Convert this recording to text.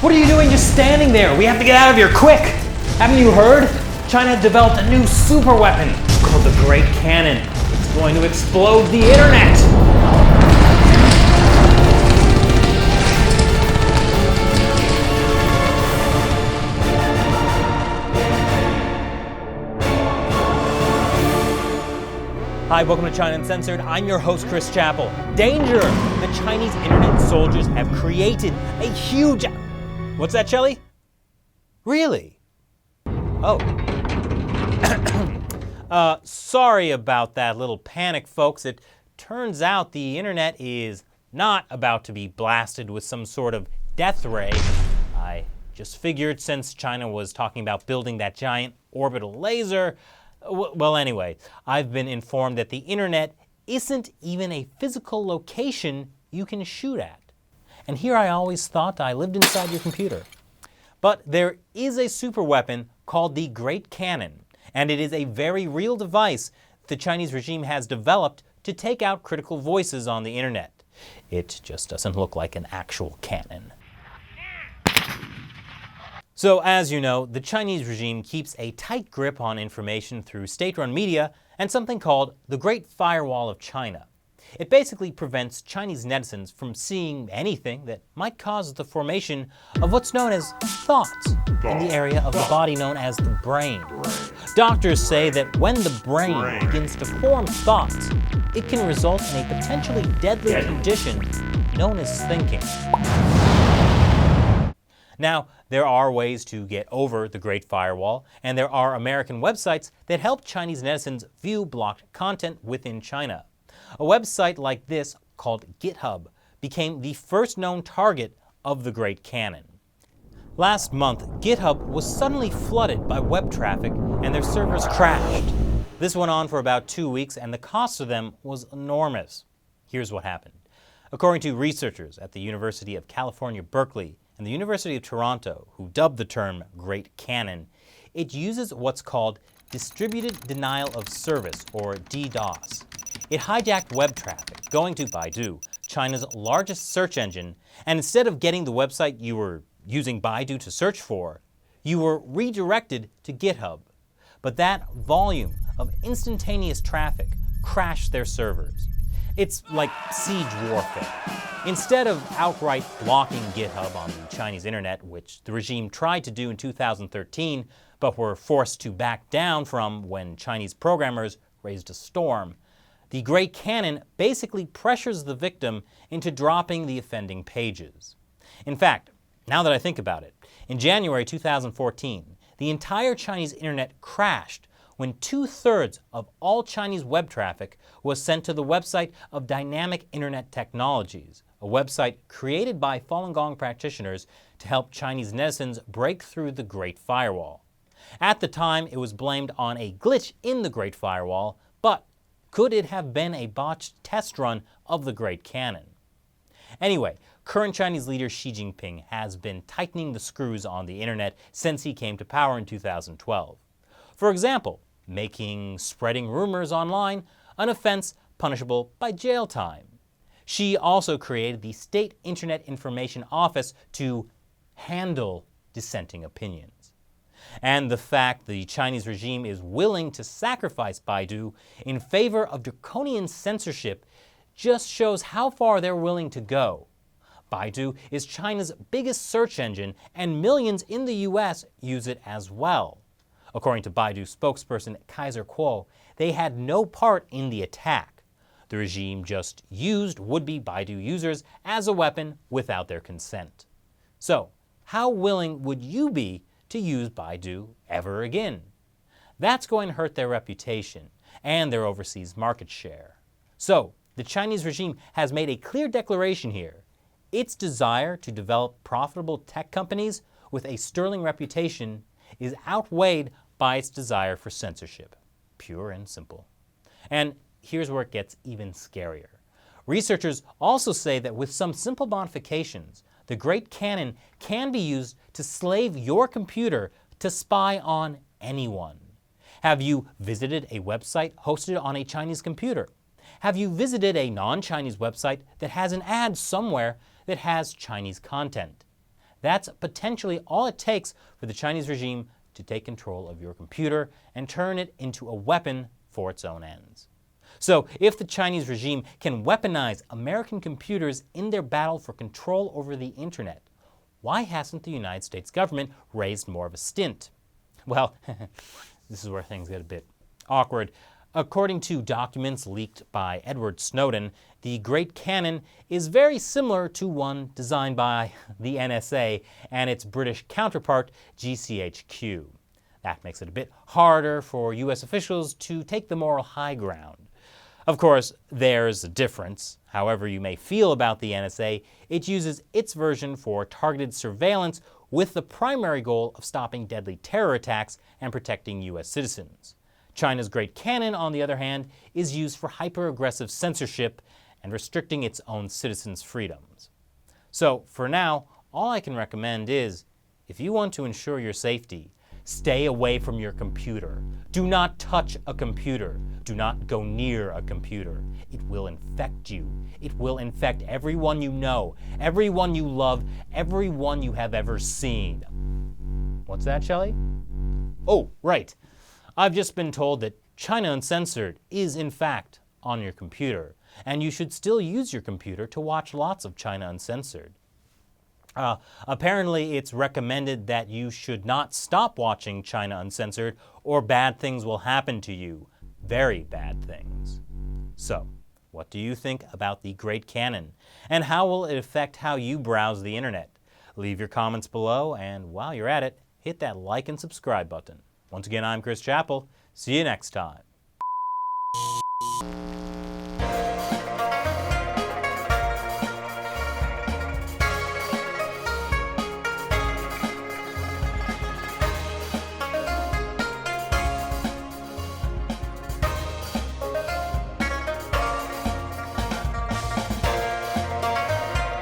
What are you doing just standing there? We have to get out of here, quick! Haven't you heard? China has developed a new super weapon called the Great Cannon. It's going to explode the internet! Hi, welcome to China Uncensored. I'm your host, Chris Chappell. Danger! The Chinese internet soldiers have created a huge... What's that, Shelley? Really? Oh. Sorry about that little panic, folks. It turns out the internet is not about to be blasted with some sort of death ray. I just figured since China was talking about building that giant orbital laser... Well, anyway, I've been informed that the internet isn't even a physical location you can shoot at. And here I always thought I lived inside your computer. But there is a super weapon called the Great Cannon, and it is a very real device the Chinese regime has developed to take out critical voices on the internet. It just doesn't look like an actual cannon. So, as you know, the Chinese regime keeps a tight grip on information through state-run media and something called the Great Firewall of China. It basically prevents Chinese netizens from seeing anything that might cause the formation of what's known as thoughts in the area of the body known as the brain. Doctors say that when the brain begins to form thoughts, it can result in a potentially deadly condition known as thinking. Now, there are ways to get over the Great Firewall, and there are American websites that help Chinese netizens view blocked content within China. A website like this, called GitHub, became the first known target of the Great Cannon. Last month, GitHub was suddenly flooded by web traffic and their servers crashed. This went on for about 2 weeks, and the cost to them was enormous. Here's what happened. According to researchers at the University of California, Berkeley, and the University of Toronto, who dubbed the term Great Cannon, it uses what's called Distributed Denial of Service, or DDoS. It hijacked web traffic, going to Baidu, China's largest search engine, and instead of getting the website you were using Baidu to search for, you were redirected to GitHub. But that volume of instantaneous traffic crashed their servers. It's like siege warfare. Instead of outright blocking GitHub on the Chinese internet, which the regime tried to do in 2013, but were forced to back down from when Chinese programmers raised a storm, the Great Cannon basically pressures the victim into dropping the offending pages. In fact, now that I think about it, in January 2014, the entire Chinese internet crashed when 2/3 of all Chinese web traffic was sent to the website of Dynamic Internet Technologies, a website created by Falun Gong practitioners to help Chinese netizens break through the Great Firewall. At the time, it was blamed on a glitch in the Great Firewall, but could it have been a botched test run of the Great Cannon? Anyway, current Chinese leader Xi Jinping has been tightening the screws on the internet since he came to power in 2012. For example, making spreading rumors online an offense punishable by jail time. Xi also created the State Internet Information Office to handle dissenting opinions. And the fact the Chinese regime is willing to sacrifice Baidu in favor of draconian censorship just shows how far they're willing to go. Baidu is China's biggest search engine, and millions in the US use it as well. According to Baidu spokesperson Kaiser Kuo, they had no part in the attack. The regime just used would-be Baidu users as a weapon without their consent. So, how willing would you be to use Baidu ever again? That's going to hurt their reputation and their overseas market share. So, the Chinese regime has made a clear declaration here. Its desire to develop profitable tech companies with a sterling reputation is outweighed by its desire for censorship. Pure and simple. And here's where it gets even scarier. Researchers also say that with some simple modifications, the Great Cannon can be used to slave your computer to spy on anyone. Have you visited a website hosted on a Chinese computer? Have you visited a non-Chinese website that has an ad somewhere that has Chinese content? That's potentially all it takes for the Chinese regime to take control of your computer and turn it into a weapon for its own ends. So, if the Chinese regime can weaponize American computers in their battle for control over the internet, why hasn't the United States government raised more of a stint? Well, this is where things get a bit awkward. According to documents leaked by Edward Snowden, the Great Cannon is very similar to one designed by the NSA and its British counterpart, GCHQ. That makes it a bit harder for US officials to take the moral high ground. Of course, there's a difference. However you may feel about the NSA, it uses its version for targeted surveillance with the primary goal of stopping deadly terror attacks and protecting US citizens. China's Great Cannon, on the other hand, is used for hyper-aggressive censorship and restricting its own citizens' freedoms. So, for now, all I can recommend is, if you want to ensure your safety, stay away from your computer. Do not touch a computer. Do not go near a computer. It will infect you. It will infect everyone you know, everyone you love, everyone you have ever seen. What's that, Shelley? Oh, right. I've just been told that China Uncensored is, in fact, on your computer, and you should still use your computer to watch lots of China Uncensored. Apparently, it's recommended that you should not stop watching China Uncensored or bad things will happen to you. Very bad things. So, what do you think about the Great Cannon? And how will it affect how you browse the internet? Leave your comments below, and while you're at it, hit that like and subscribe button. Once again, I'm Chris Chappell. See you next time.